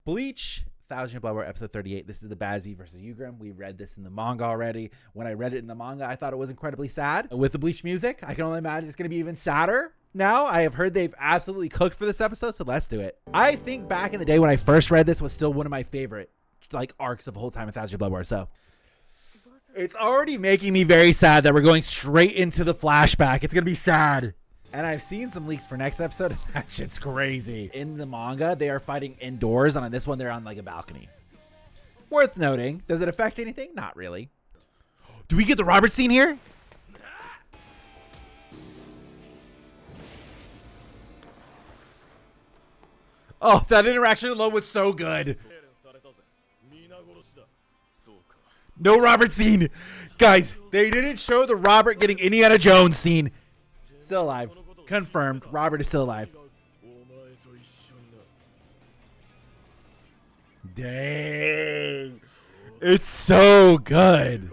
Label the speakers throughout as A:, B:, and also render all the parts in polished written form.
A: Bleach, Thousand Blood War, episode 38. This is the Bazz-B versus Jugram. We read this in the manga already. When I read it in the manga, I thought it was incredibly sad. With the Bleach music, I can only imagine it's going to be even sadder. Now, I have heard they've absolutely cooked for this episode, so let's do it. I think back in the day when I first read this was still one of my favorite arcs of the whole time in Thousand Blood War. So it's already making me very sad that we're going straight into the flashback. It's going to be sad. And I've seen some leaks for next episode. That shit's crazy. In the manga, they are fighting indoors. And on this one, they're on like a balcony. Worth noting. Does it affect anything? Not really. Do we get the Robert scene here? Oh, that interaction alone was so good. No Robert scene. Guys, they didn't show the Robert getting Indiana Jones scene. Still alive. Confirmed. Robert is still alive. Dang. It's so good.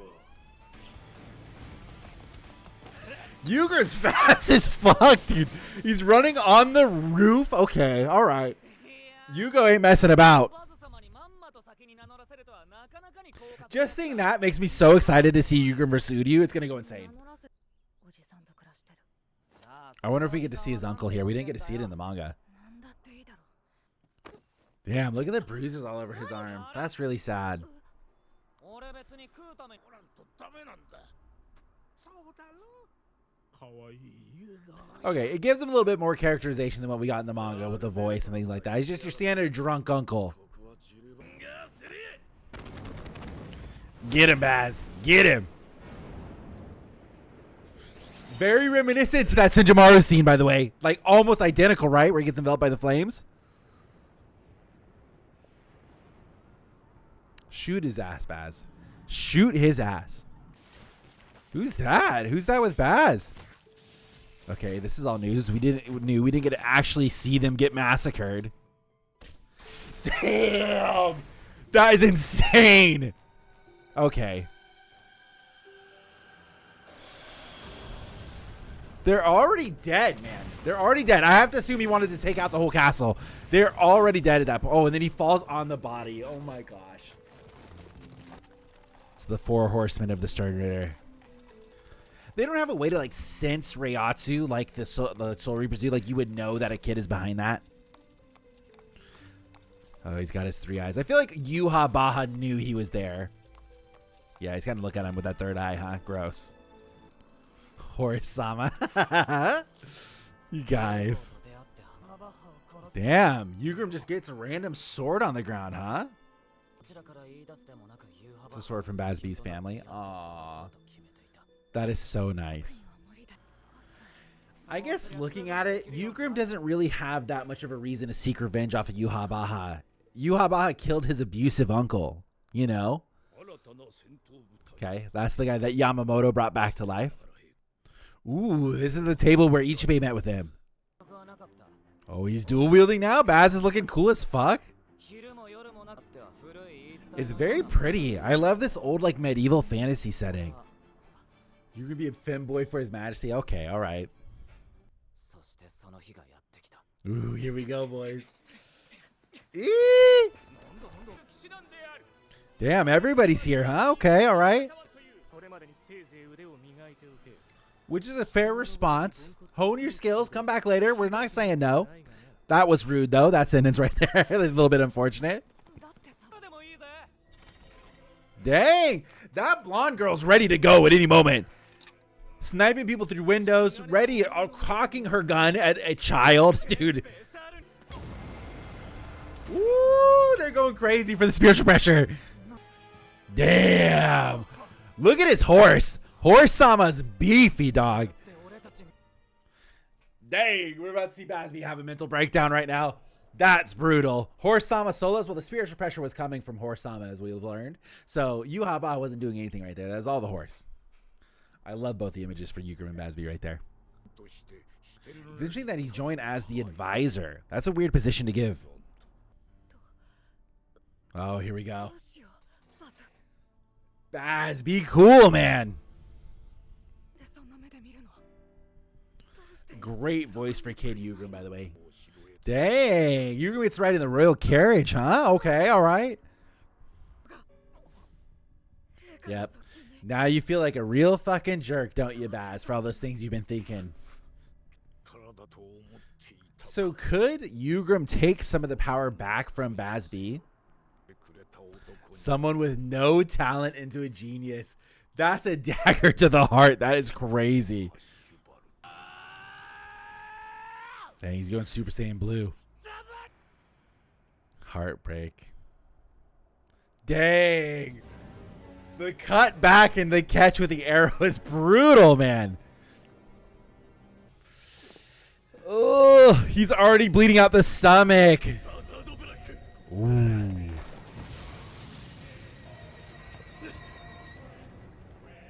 A: Yugram's fast as fuck, dude. He's running on the roof. Okay, all right. Yugo ain't messing about. Just seeing that makes me so excited to see Jugram versus Uryu. It's going to go insane. I wonder if we get to see his uncle here. We didn't get to see it in the manga. Damn, look at the bruises all over his arm. That's really sad. Okay, it gives him a little bit more characterization than what we got in the manga with the voice and things like that. He's just your standard drunk uncle. Get him, Baz. Get him. Very reminiscent to that Senjomaru scene, by the way. Like, almost identical, right? Where he gets enveloped by the flames. Shoot his ass, Baz. Shoot his ass. Who's that? Who's that with Baz? Okay, this is all news. We didn't get to actually see them get massacred. Damn! That is insane! Okay. They're already dead, man. They're already dead. I have to assume he wanted to take out the whole castle. They're already dead at that point. Oh, and then he falls on the body. Oh my gosh. It's the 4 horsemen of the Sternritter. They don't have a way to like sense Reiatsu like the Soul Reapers do. Like you would know that a kid is behind that. Oh, he's got his 3 eyes. I feel like Yhwach knew he was there. Yeah, he's kind of looking at him with that 3rd eye, huh? Gross. Horse-sama. You guys. Damn, Jugram just gets a random sword on the ground, huh? It's a sword from Bazz-B's family. Aww. That is so nice. I guess looking at it, Jugram doesn't really have that much of a reason to seek revenge off of Yhwach. Yhwach killed his abusive uncle, you know? Okay, that's the guy that Yamamoto brought back to life. Ooh, this is the table where Ichibei met with him. Oh, he's dual wielding now. Baz is looking cool as fuck. It's very pretty. I love this old like medieval fantasy setting. You're gonna be a femboy for his majesty? Okay, all right. Ooh, here we go, boys. Eee! Damn, everybody's here, huh? Okay, all right. Which is a fair response. Hone your skills. Come back later. We're not saying no. That was rude, though. That sentence right there. A little bit unfortunate. Dang. That blonde girl's ready to go at any moment. Sniping people through windows. Ready. Cocking her gun at a child. Dude. Woo. They're going crazy for the spiritual pressure. Damn. Look at his horse. Horse-sama's beefy, dog. Dang, we're about to see Bazz-B have a mental breakdown right now. That's brutal. Horse-sama solos. Well, the spiritual pressure was coming from Horse-sama, as we've learned. So Yhwach wasn't doing anything right there. That was all the horse. I love both the images for Jugram and Bazz-B right there. It's interesting that he joined as the advisor. That's a weird position to give. Oh, here we go. Bazz-B, cool, man. Great voice for Kid Jugram, by the way. Dang, you're gonna get riding the royal carriage, huh? Okay, all right. Yep. Now you feel like a real fucking jerk, don't you, Baz, for all those things you've been thinking. So could Jugram take some of the power back from Bazz-B? Someone with no talent into a genius. That's a dagger to the heart. That is crazy. Dang, he's going Super Saiyan Blue. Heartbreak. Dang. The cut back and the catch with the arrow is brutal, man. Oh, he's already bleeding out the stomach. Ooh.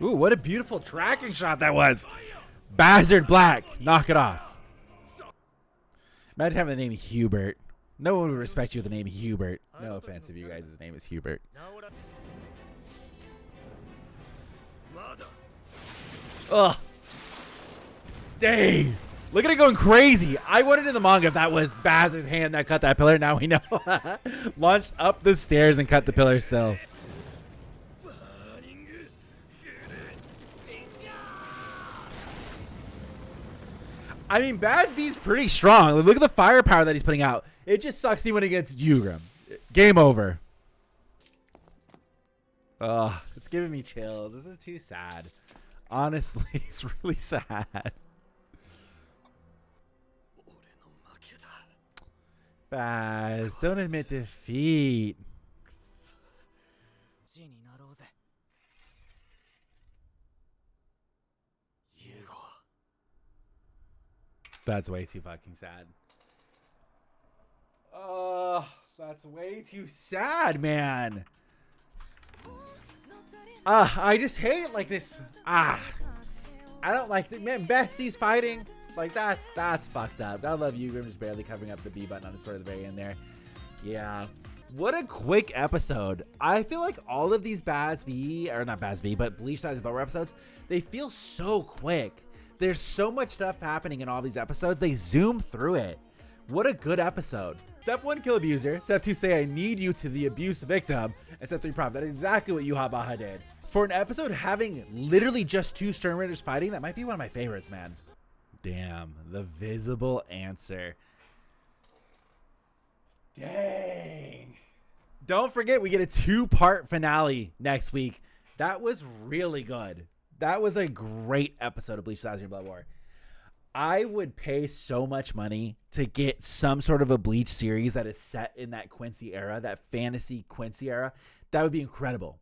A: Ooh, what a beautiful tracking shot that was. Bazzard Black, knock it off. Imagine having the name Hubert. No one would respect you with the name Hubert. No offense if you guys' name is Hubert. Ugh. Dang. Look at it going crazy. I wanted in the manga if that was Baz's hand that cut that pillar. Now we know. Launched up the stairs and cut the pillar still. I mean, Bazz-B's pretty strong. Look at the firepower that he's putting out. It just sucks when he gets Jugram. Game over. Ugh, it's giving me chills. This is too sad. Honestly, it's really sad. Baz, don't admit defeat. That's way too fucking sad. Oh, that's way too sad, man. I just hate like this. I don't like that, man. Bessie's fighting. Like that's fucked up. I love Jugram just barely covering up the B button on the sword at the very end there. Yeah. What a quick episode. I feel like all of these Bazz-B, or not Bazz-B, but Bleach TYBW episodes, they feel so quick. There's so much stuff happening in all these episodes. They zoom through it. What a good episode. Step 1, kill abuser. Step 2, say I need you to the abuse victim. And step 3, prop. That is exactly what Yhwach did. For an episode having literally just 2 Sternritters fighting, that might be one of my favorites, man. Damn, the visible answer. Dang. Don't forget, we get a 2-part finale next week. That was really good. That was a great episode of Bleach TYBW. I would pay so much money to get some sort of a Bleach series that is set in that Quincy era, that fantasy Quincy era. That would be incredible.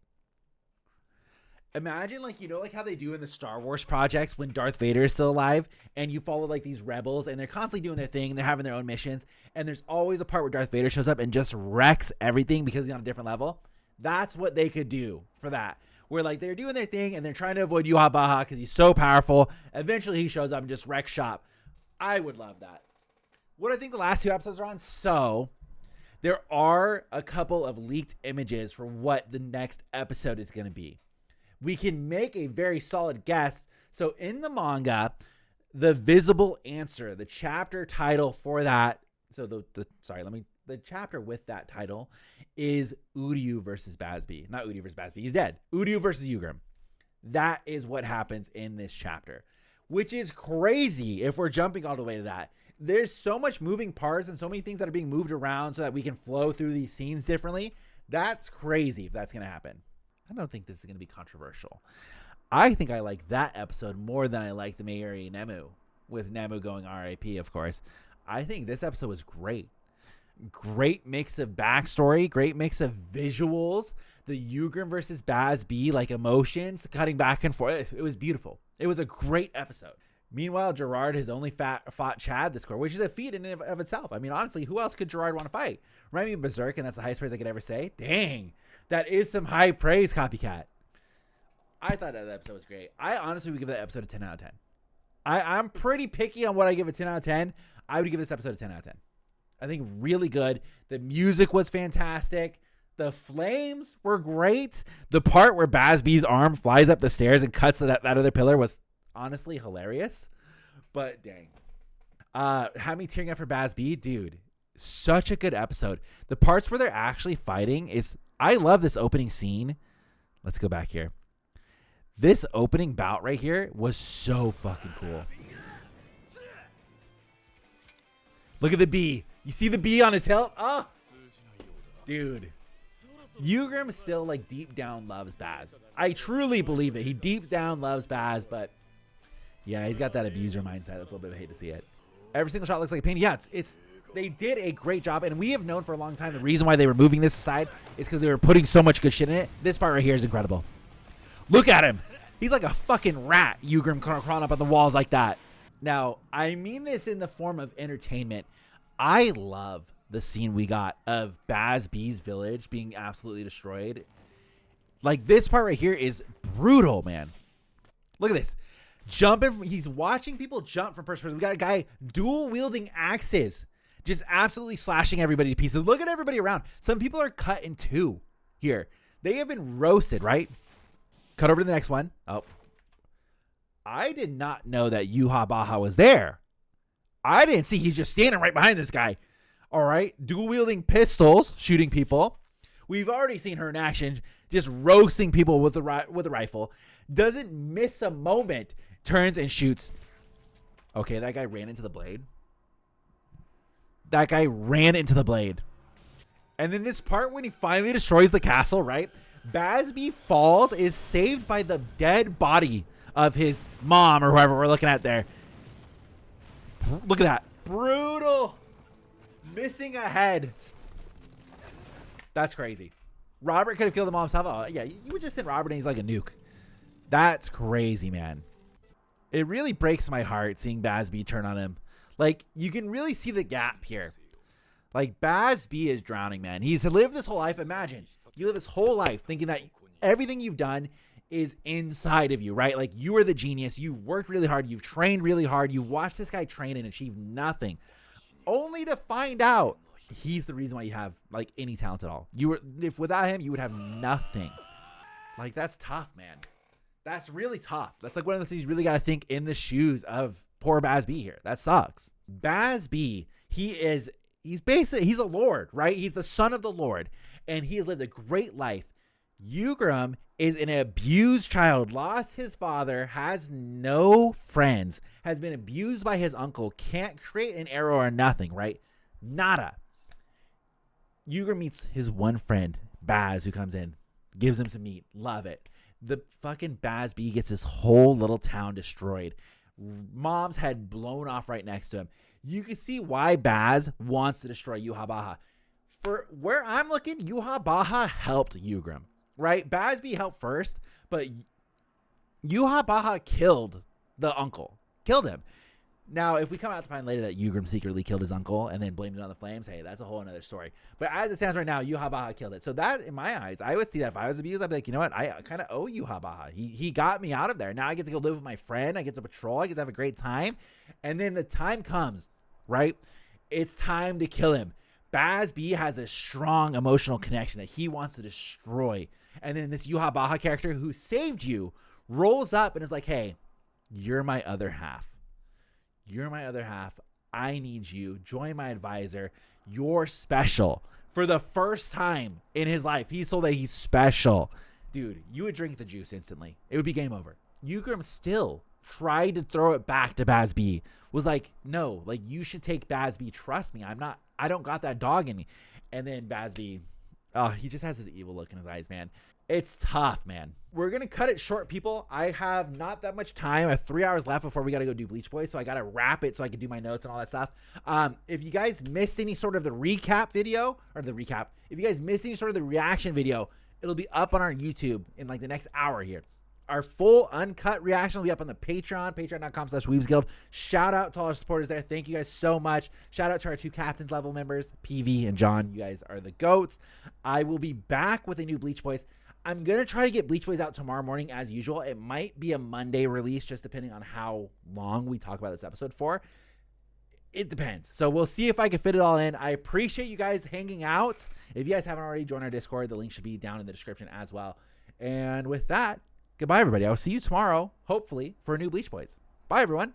A: Imagine, like, you know, like how they do in the Star Wars projects when Darth Vader is still alive and you follow like these rebels and they're constantly doing their thing and they're having their own missions. And there's always a part where Darth Vader shows up and just wrecks everything because he's on a different level. That's what they could do for that. Where like they're doing their thing and they're trying to avoid Yhwach because he's so powerful. Eventually he shows up and just wrecks shop. I would love that. What I think the last 2 episodes are on. So there are a couple of leaked images for what the next episode is going to be. We can make a very solid guess. So in the manga, the visible answer, the chapter title for that. So the chapter with that title is Uryu versus Bazz-B. Not Uryu versus Bazz-B. He's dead. Uryu versus Jugram. That is what happens in this chapter, which is crazy if we're jumping all the way to that. There's so much moving parts and so many things that are being moved around so that we can flow through these scenes differently. That's crazy if that's going to happen. I don't think this is going to be controversial. I think I like that episode more than I like the Mayuri Nemu, with Nemu going RIP, of course. I think this episode was great. Great mix of backstory, great mix of visuals, the Jugram versus Bazz-B, like emotions, cutting back and forth. It was beautiful. It was a great episode. Meanwhile, Gerard has only fought Chad this quarter, which is a feat in and of itself. I mean, honestly, who else could Gerard want to fight? Remy Berserk, and that's the highest praise I could ever say. Dang, that is some high praise, Copycat. I thought that episode was great. I honestly would give that episode a 10 out of 10. I'm pretty picky on what I give a 10 out of 10. I would give this episode a 10 out of 10. I think really good. The music was fantastic. The flames were great. The part where Bazz-B's arm flies up the stairs and cuts that other pillar was honestly hilarious. But dang. Had me tearing up for Bazz-B. Dude, Such a good episode. The parts where they're actually fighting is, I love this opening scene. Let's go back here. This opening bout right here was so fucking cool. Look at the bee. You see the bee on his hilt? Oh, dude. Jugram still, like, deep down loves Bazz. I truly believe it. He deep down loves Bazz, but yeah, he's got that abuser mindset. That's a little bit of hate to see it. Every single shot looks like a pain. Yeah, they did a great job, and we have known for a long time the reason why they were moving this aside is because they were putting so much good shit in it. This part right here is incredible. Look at him. He's like a fucking rat, Jugram, crawling up on the walls like that. Now, I mean this in the form of entertainment. I love the scene we got of Bazz-B's village being absolutely destroyed. Like, this part right here is brutal, man. Look at this. He's watching people jump from first person. We got a guy dual wielding axes, just absolutely slashing everybody to pieces. Look at everybody around. Some people are cut in two here. They have been roasted, right? Cut over to the next one. Oh. I did not know that Yhwach was there. I didn't see. He's just standing right behind this guy. All right. Dual wielding pistols, shooting people. We've already seen her in action, just roasting people with a rifle. Doesn't miss a moment. Turns and shoots. Okay, that guy ran into the blade. That guy ran into the blade. And then this part when he finally destroys the castle, right? Bazz-B falls, is saved by the dead body of his mom or whoever we're looking at there. Look at that. Brutal. Missing a head. That's crazy. Robert could have killed the mom himself. Oh, yeah, you would just send Robert and he's like a nuke. That's crazy, man. It really breaks my heart seeing Bazz-B turn on him. Like, you can really see the gap here. Like, Bazz-B is drowning, man. He's lived this whole life. Imagine, you live this whole life thinking that everything you've done is inside of you, right? Like, you are the genius. You've worked really hard. You've trained really hard. You've watched this guy train and achieve nothing. Only to find out he's the reason why you have, like, any talent at all. If without him, you would have nothing. Like, that's tough, man. That's really tough. That's like one of the things you really got to think in the shoes of poor Bazz-B here. That sucks. Bazz-B, he's a lord, right? He's the son of the Lord, and he has lived a great life. Jugram is an abused child, lost his father, has no friends, has been abused by his uncle, can't create an arrow or nothing, right? Nada. Jugram meets his one friend, Bazz, who comes in, gives him some meat. Love it. The fucking Bazz-B gets this whole little town destroyed. Mom's head blown off right next to him. You can see why Bazz wants to destroy Yhwach. For where I'm looking, Yhwach helped Jugram, right? Bazz-B helped first, but Yhwach killed the uncle. Killed him. Now, if we come out to find later that Jugram secretly killed his uncle and then blamed it on the flames, hey, that's a whole other story. But as it stands right now, Yhwach killed it. So that, in my eyes, I would see that if I was abused, I'd be like, you know what? I kind of owe Yhwach. He got me out of there. Now I get to go live with my friend. I get to patrol. I get to have a great time. And then the time comes, right? It's time to kill him. Bazz-B has a strong emotional connection that he wants to destroy. And then this Yhwach character who saved you rolls up and is like, hey, you're my other half. You're my other half. I need you. Join my advisor. You're special. For the first time in his life, he's told that he's special. Dude, you would drink the juice instantly. It would be game over. Jugram still tried to throw it back to Bazz-B. Was like, no, like, you should take Bazz-B. Trust me. I don't got that dog in me. And then Bazz-B, oh, he just has this evil look in his eyes, man. It's tough, man. We're going to cut it short, people. I have not that much time. I have 3 hours left before we got to go do Bleach Boys, so I got to wrap it so I can do my notes and all that stuff. If you guys missed any sort of the recap video, if you guys missed any sort of the reaction video, it'll be up on our YouTube in like the next hour here. Our full uncut reaction will be up on the Patreon, patreon.com/weebsguild. Shout out to all our supporters there. Thank you guys so much. Shout out to our 2 captains level members, PV and John. You guys are the GOATs. I will be back with a new Bleach Boys. I'm going to try to get Bleach Boys out tomorrow morning as usual. It might be a Monday release just depending on how long we talk about this episode for. It depends. So we'll see if I can fit it all in. I appreciate you guys hanging out. If you guys haven't already joined our Discord, the link should be down in the description as well. And with that, goodbye, everybody. I'll see you tomorrow, hopefully, for a new Bleach Boys. Bye, everyone.